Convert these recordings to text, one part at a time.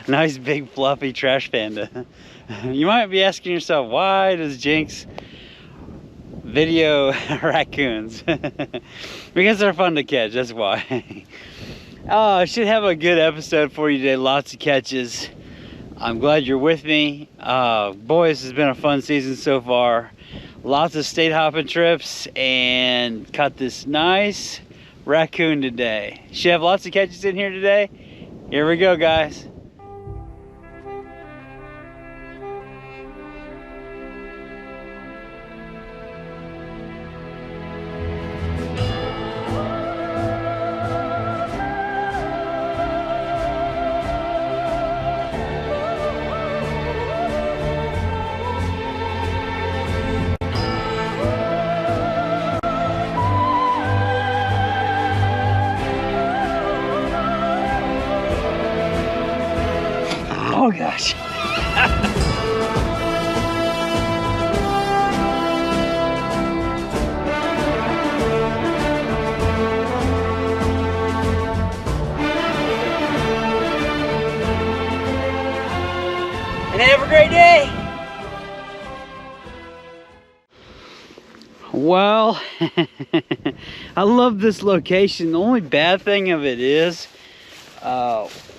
Nice big fluffy trash panda. You might be asking yourself, why does Jinx video raccoons? Because they're fun to catch, that's why. Oh, I should have a good episode for you today. Lots of catches. I'm glad you're with me. Boys, this has been a fun season so far. Lots of state hopping trips, and caught this nice raccoon today. Should have lots of catches in here today. Here we go, guys. Oh gosh. And have a great day. Well, I love this location. The only bad thing of it is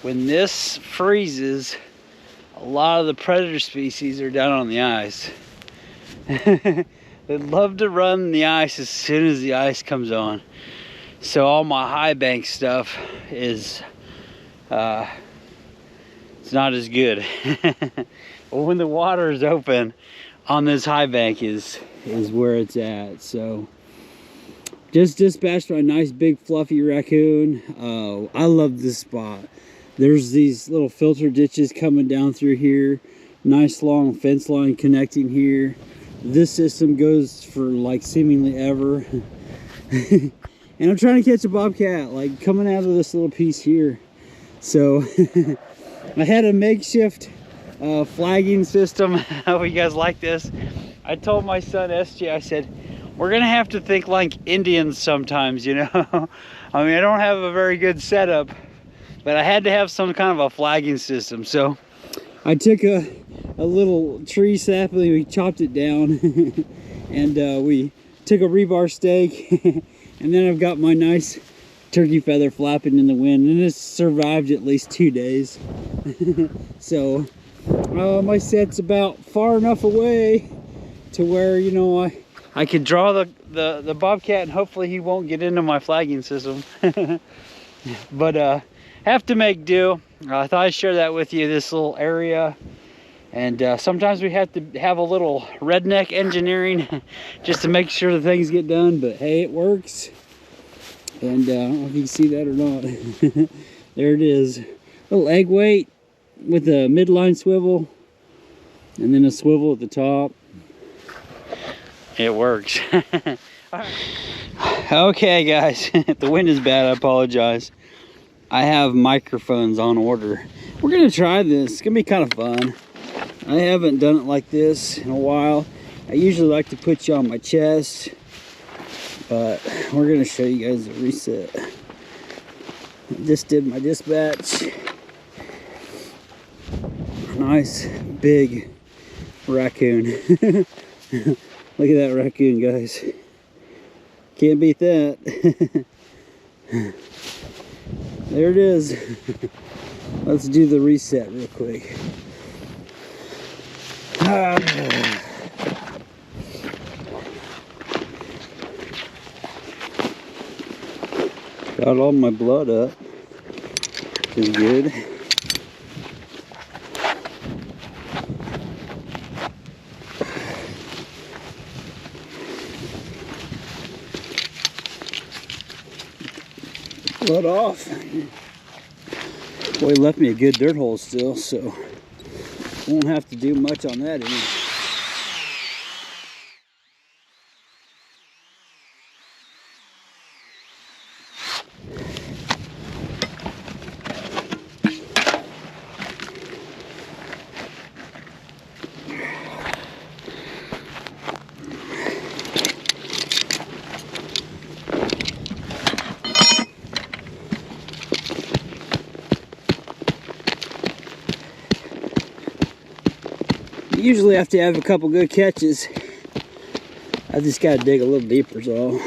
when this freezes, a lot of the predator species are down on the ice. They love to run the ice as soon as the ice comes on. So all my high bank stuff is it's not as good. But when the water is open on this high bank is where it's at. So just dispatched my nice big fluffy raccoon. I love this spot. There's these little filter ditches coming down through here. Nice long fence line connecting here. This system goes for like seemingly ever. And I'm trying to catch a bobcat, like coming out of this little piece here. So I had a makeshift flagging system. How you guys like this? I told my son SJ, I said, we're gonna have to think like Indians sometimes, you know. I mean, I don't have a very good setup, but I had to have some kind of a flagging system. So I took a little tree sapling, we chopped it down, and we took a rebar stake, and then I've got my nice turkey feather flapping in the wind, and it's survived at least 2 days. So my set's about far enough away to where, you know, I could draw the bobcat, and hopefully he won't get into my flagging system. But have to make do. I thought I'd share that with you, this little area. And sometimes we have to have a little redneck engineering just to make sure the things get done, but hey, it works. And I don't know if you can see that or not. There it is. Little egg weight with a midline swivel and then a swivel at the top. It works. Okay, guys, if the wind is bad, I apologize. I have microphones on order. We're gonna try this. It's gonna be kind of fun. I haven't done it like this in a while. I usually like to put you on my chest, but we're gonna show you guys a reset. I just did my dispatch. Nice big raccoon. Look at that raccoon, guys. Can't beat that. There it is. Let's do the reset real quick. Got all my blood up. Is good. Blood off. Boy, he left me a good dirt hole still, so won't have to do much on that anymore. usually have to have a couple good catches. I just gotta dig a little deeper, so.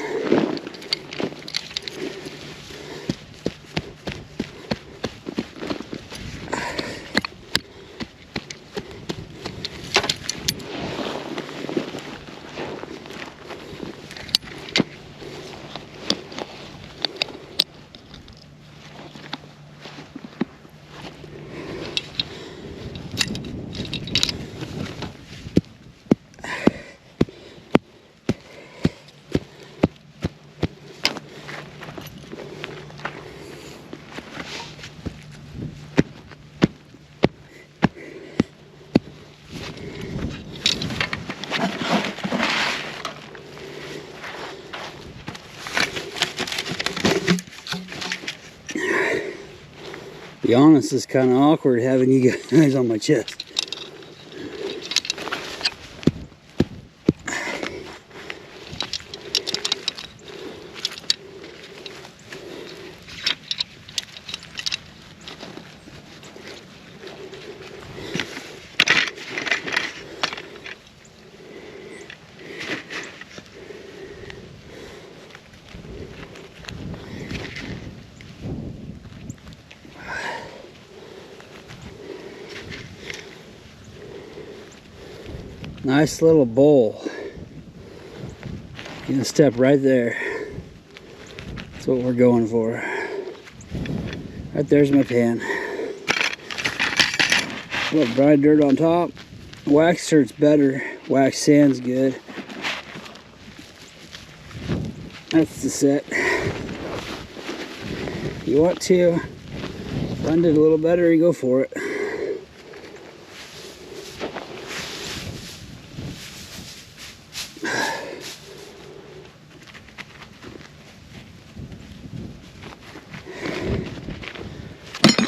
Be honest, it's kind of awkward having you guys on my chest. Nice little bowl. Gonna step right there. That's what we're going for. Right there's my pan. A little dry dirt on top. Wax dirt's better. Wax sand's good. That's the set. If you want to blend it a little better, you go for it.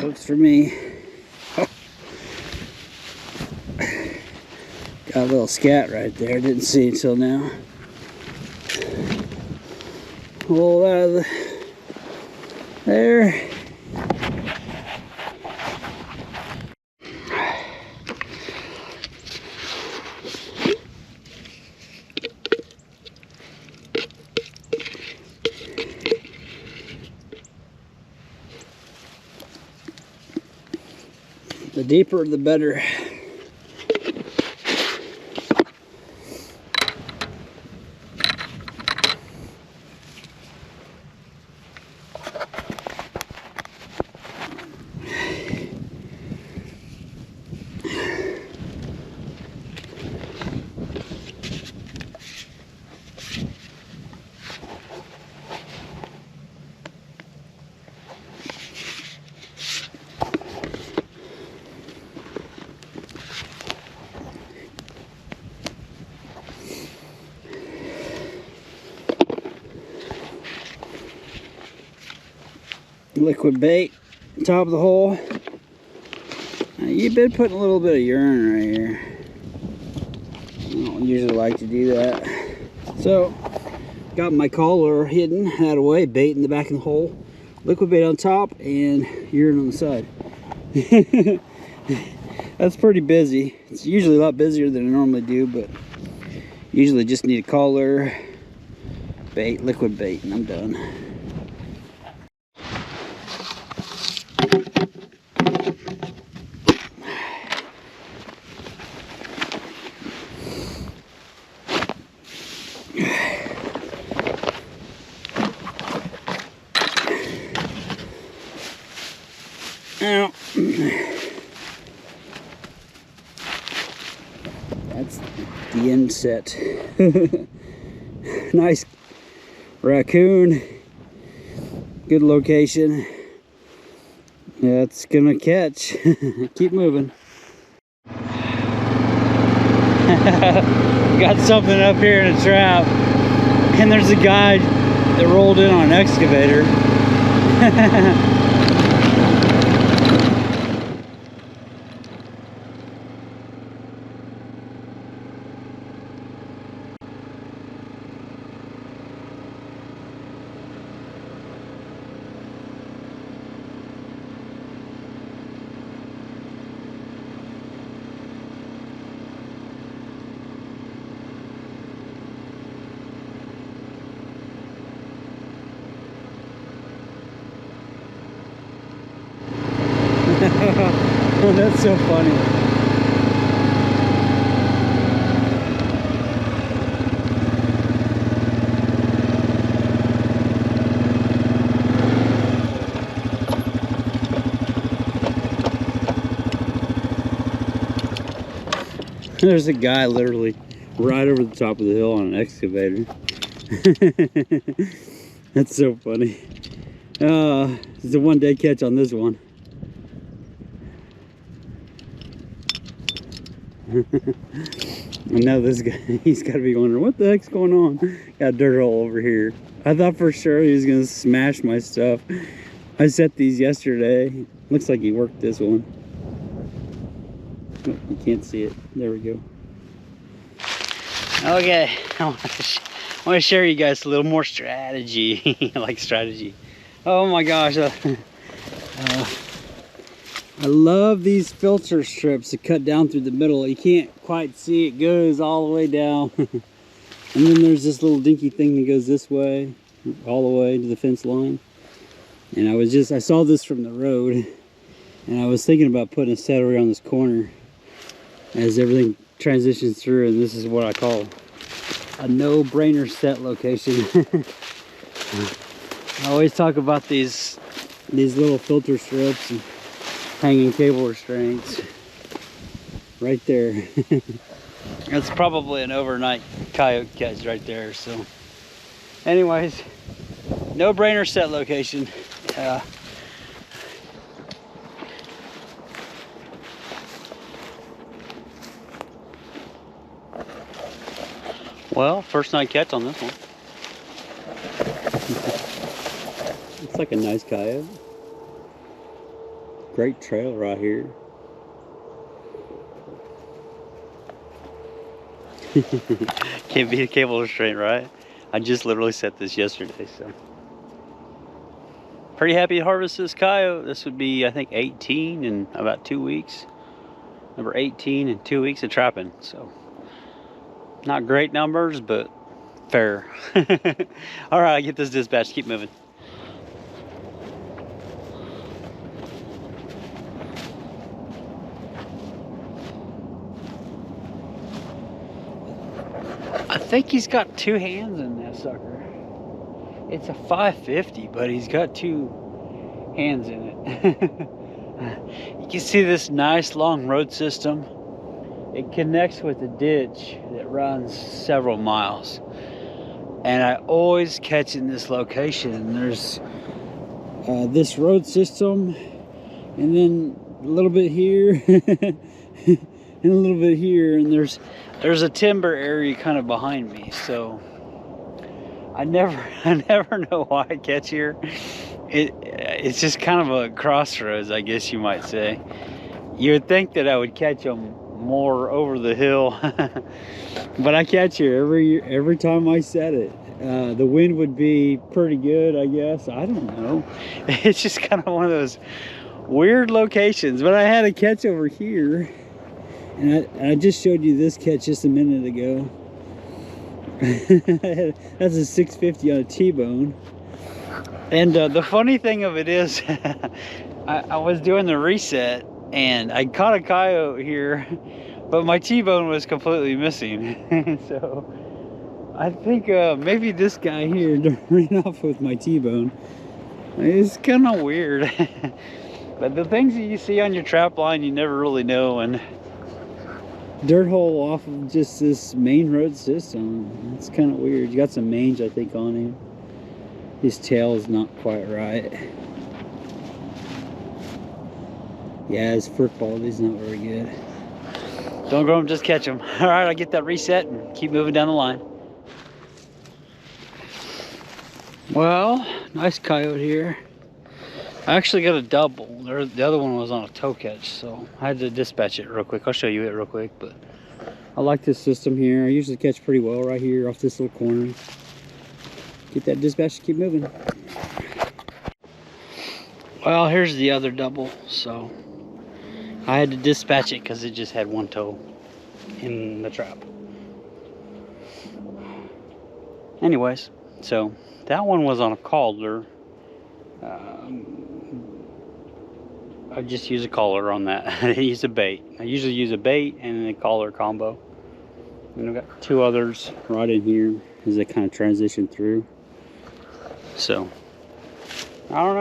Works for me. Got a little scat right there. Didn't see it until now. Pull out of there. The deeper, the better. Liquid bait, top of the hole. Now, you've been putting a little bit of urine right here. I don't usually like to do that. So, got my collar hidden out of the way, bait in the back of the hole, liquid bait on top, and urine on the side. That's pretty busy. It's usually a lot busier than I normally do, but usually just need a collar, bait, liquid bait, and I'm done. Now, that's the end set. Nice raccoon, good location. Yeah, it's gonna catch. Keep moving. Got something up here in a trap, and there's a guy that rolled in on an excavator. That's so funny. There's a guy literally right over the top of the hill on an excavator. That's so funny. It's a one-day catch on this one. And now this guy, he's got to be wondering, what the heck's going on? Got a dirt hole over here. I thought for sure he was going to smash my stuff. I set these yesterday. Looks like he worked this one. Oh, you can't see it. There we go. Okay, I want to share you guys a little more strategy. I like strategy. Oh my gosh. I love these filter strips that cut down through the middle. You can't quite see it goes all the way down. And then there's this little dinky thing that goes this way, all the way to the fence line. And I saw this from the road, and I was thinking about putting a set around this corner as everything transitions through, and this is what I call a no-brainer set location. I always talk about these little filter strips and hanging cable restraints right there. That's probably an overnight coyote catch right there. So anyways, no-brainer set location. Well, first night catch on this one. Looks like a nice coyote. Great trail right here. Can't beat a cable restraint, right? I just literally set this yesterday, so. Pretty happy to harvest this coyote. This would be, I think, 18 in about 2 weeks. Number 18 in 2 weeks of trapping, so. Not great numbers, but fair. All right, I get this dispatch. Keep moving. I think he's got 2 hands in that sucker. It's a 550, but he's got 2 hands in it. You can see this nice long road system. It connects with a ditch that runs several miles. And I always catch in this location. There's this road system, and then a little bit here, and a little bit here, and there's a timber area kind of behind me. So I never know why I catch here. It's just kind of a crossroads, I guess you might say. You would think that I would catch them more over the hill, but I catch here every time I set it. The wind would be pretty good, I guess. I don't know. It's just kind of one of those weird locations. But I had a catch over here, and I just showed you this catch just a minute ago. That's a 650 on a T-bone. And the funny thing of it is, I was doing the reset, and I caught a coyote here, but my T-bone was completely missing. So I think maybe this guy here ran off with my T-bone. It's kind of weird. But the things that you see on your trap line, you never really know. And dirt hole off of just this main road system. It's kind of weird. You got some mange, I think, on him. His tail is not quite right. Yeah, his fur quality's not very good. Don't grow him, just catch him. All right, I'll get that reset and keep moving down the line. Well, nice coyote here. I actually got a double. The other one was on a toe catch, so I had to dispatch it real quick. I'll show you it real quick, but I like this system here. I usually catch pretty well right here off this little corner. Get that dispatch to keep moving. Well, here's the other double, so I had to dispatch it because it just had one toe in the trap. Anyways, so that one was on a calder. I just use a collar on that. I use a bait. I usually use a bait and a collar combo. And I've got 2 others right in here as they kind of transition through. So, I don't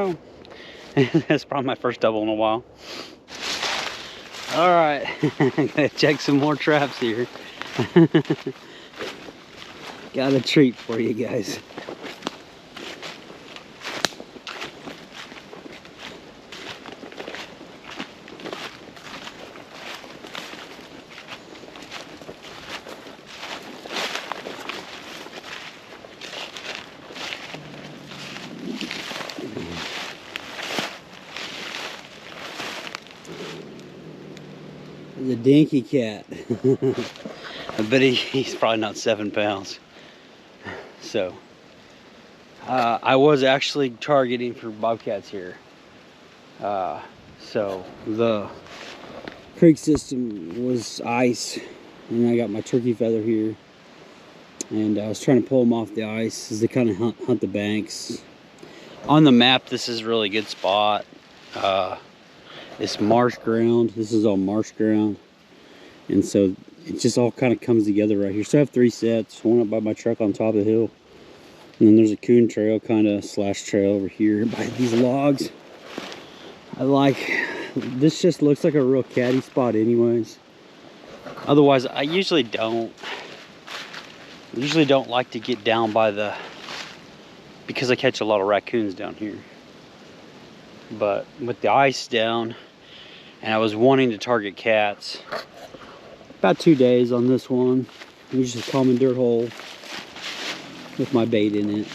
know. That's probably my first double in a while. All right, I'm gonna check some more traps here. Got a treat for you guys. The dinky cat. I bet he's probably not 7 pounds. So, I was actually targeting for bobcats here. So the creek system was ice, and I got my turkey feather here, and I was trying to pull them off the ice as they kind of hunt the banks. On the map, this is a really good spot. It's marsh ground. This is all marsh ground, and so it just all kind of comes together right here. So I have 3 sets, one up by my truck on top of the hill, and then there's a coon trail kind of slash trail over here by these logs. I like this. Just looks like a real catty spot anyways. Otherwise, I usually don't like to get down by the, because I catch a lot of raccoons down here. But with the ice down, and I was wanting to target cats, about 2 days on this one. It's just a common dirt hole with my bait in it.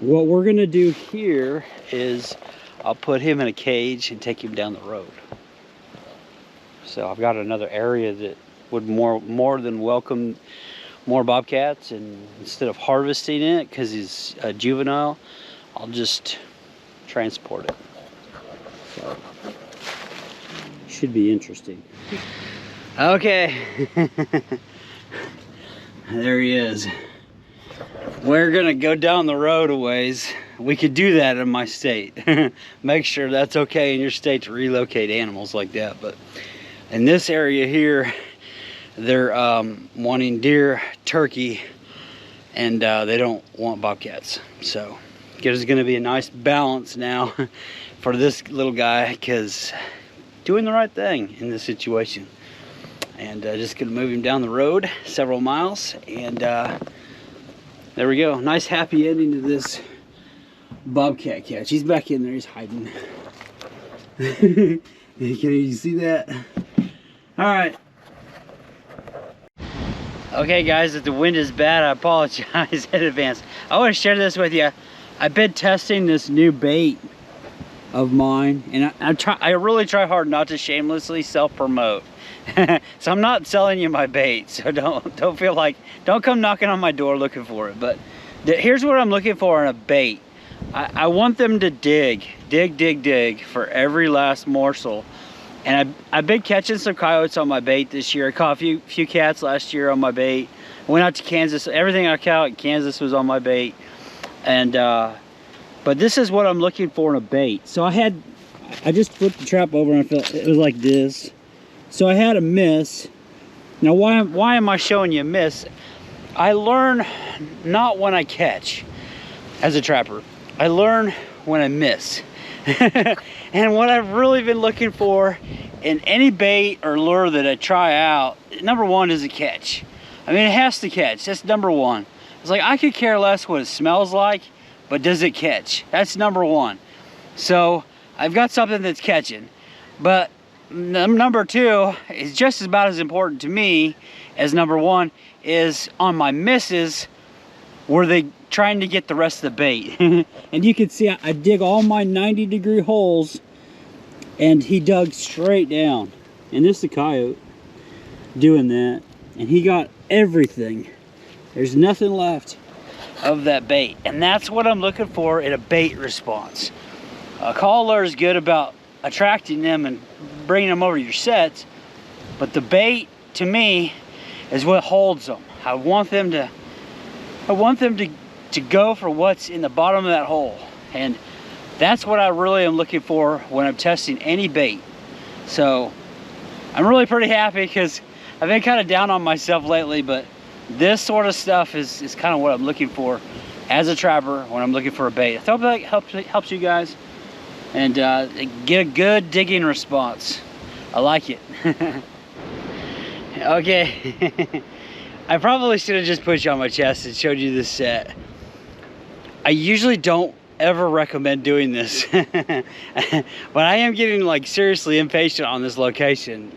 What we're gonna do here is I'll put him in a cage and take him down the road. So I've got another area that would more than welcome more bobcats, and instead of harvesting it because he's a juvenile, I'll just transport it. So should be interesting. Okay. There he is. We're gonna go down the road a ways. We could do that in my state. Make sure that's okay in your state to relocate animals like that. But in this area here, they're wanting deer, turkey, and they don't want bobcats. So there's gonna be a nice balance now for this little guy, because doing the right thing in this situation. And just gonna move him down the road several miles, and there we go. Nice happy ending to this bobcat catch. He's back in there, he's hiding. Can you see that? All right. Okay guys, if the wind is bad, I apologize in advance. I want to share this with you. I've been testing this new bait of mine, and I really try hard not to shamelessly self-promote. So I'm not selling you my bait, so don't feel like, don't come knocking on my door looking for it. But here's what I'm looking for in a bait. I want them to dig for every last morsel. And I've been catching some coyotes on my bait this year. I caught a few cats last year on my bait. I went out to Kansas. Everything I caught in Kansas was on my bait. And but this is what I'm looking for in a bait. So I just flipped the trap over and I felt it was like this. So I had a miss. Now why am I showing you a miss? I learn not when I catch as a trapper. I learn when I miss. And what I've really been looking for in any bait or lure that I try out, number one is a catch. I mean, it has to catch. That's number one. It's like, I could care less what it smells like, but does it catch? That's number one. So I've got something that's catching. But number two is just about as important to me as number one is on my misses, were they trying to get the rest of the bait. And you can see I dig all my 90-degree holes, and he dug straight down. And this is the coyote doing that, and he got everything. There's nothing left of that bait, and that's what I'm looking for in a bait response. A caller is good about attracting them and bringing them over to your sets, but the bait to me is what holds them. I want them to go for what's in the bottom of that hole, and That's what I really am looking for when I'm testing any bait. So I'm really pretty happy because I've been kind of down on myself lately, but this sort of stuff is kind of what I'm looking for as a trapper when I'm looking for a bait. I hope that helps you guys and get a good digging response. I like it. Okay. I probably should have just put you on my chest and showed you this set. I usually don't ever recommend doing this, but I am getting like seriously impatient on this location,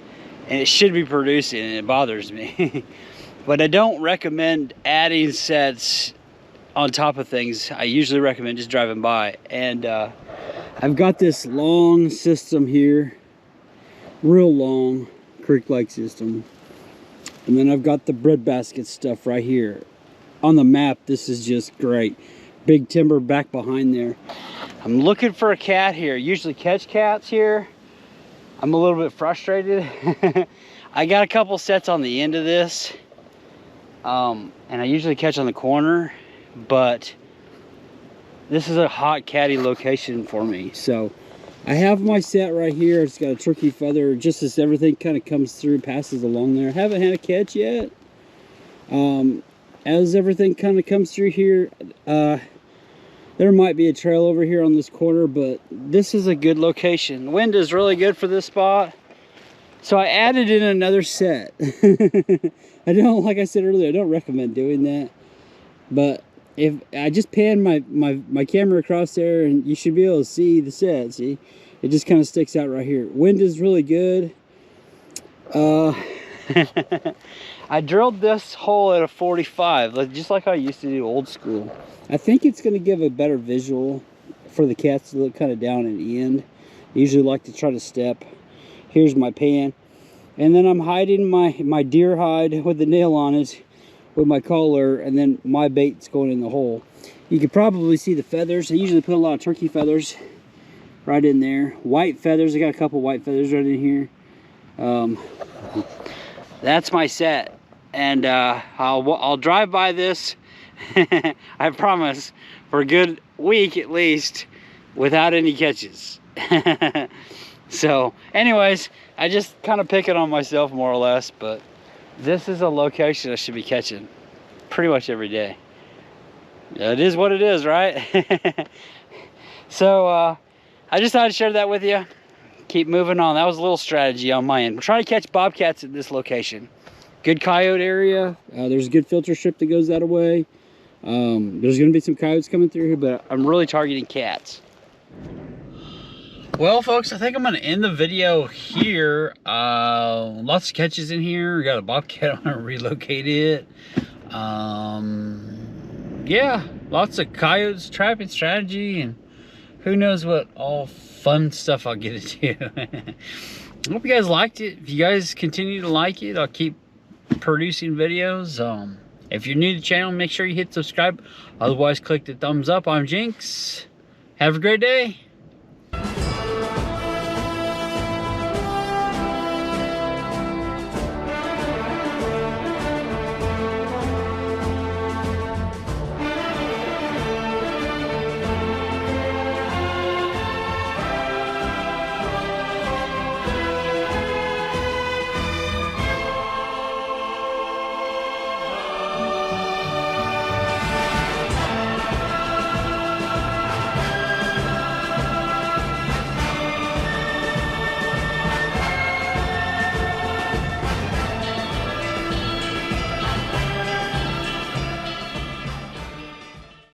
and it should be producing, and it bothers me. But I don't recommend adding sets on top of things. I usually recommend just driving by. And I've got this long system here, real long creek-like system, and then I've got the breadbasket stuff right here. On the map, this is just great. Big timber back behind there. I'm looking for a cat here. Usually catch cats here. I'm a little bit frustrated. I got a couple sets on the end of this, and I usually catch on the corner, but this is a hot catty location for me. So I have my set right here. It's got a turkey feather just as everything kind of comes through, passes along there. I haven't had a catch yet. As everything kind of comes through here, there might be a trail over here on this corner, but this is a good location. Wind is really good for this spot. So I added in another set. I don't, like I said earlier, I don't recommend doing that. But if I just pan my camera across there, and you should be able to see the set, see? It just kind of sticks out right here. Wind is really good. I drilled this hole at a 45, just like I used to do old school. I think it's going to give a better visual for the cats to look kind of down in the end. I usually like to try to step. Here's my pan. And then I'm hiding my deer hide with the nail on it with my collar, and then my bait's going in the hole. You can probably see the feathers. I usually put a lot of turkey feathers right in there. White feathers, I got a couple white feathers right in here. That's my set, and I'll drive by this, I promise, for a good week at least, without any catches. So anyways, I just kind of pick it on myself more or less, but this is a location I should be catching pretty much every day. It is what it is, right? So I just thought I'd share that with you. Keep moving on. That was a little strategy on my end. We're trying to catch bobcats at this location. Good coyote area. There's a good filter strip that goes that way. There's going to be some coyotes coming through here, but I'm really targeting cats. Well, folks, I think I'm going to end the video here. Lots of catches in here. We got a bobcat. I'm going to relocate it. Yeah, lots of coyotes, trapping strategy, and who knows what all fun stuff I'll get into. I hope you guys liked it. If you guys continue to like it, I'll keep producing videos. If you're new to the channel, make sure you hit subscribe. Otherwise, click the thumbs up. I'm Jinx. Have a great day.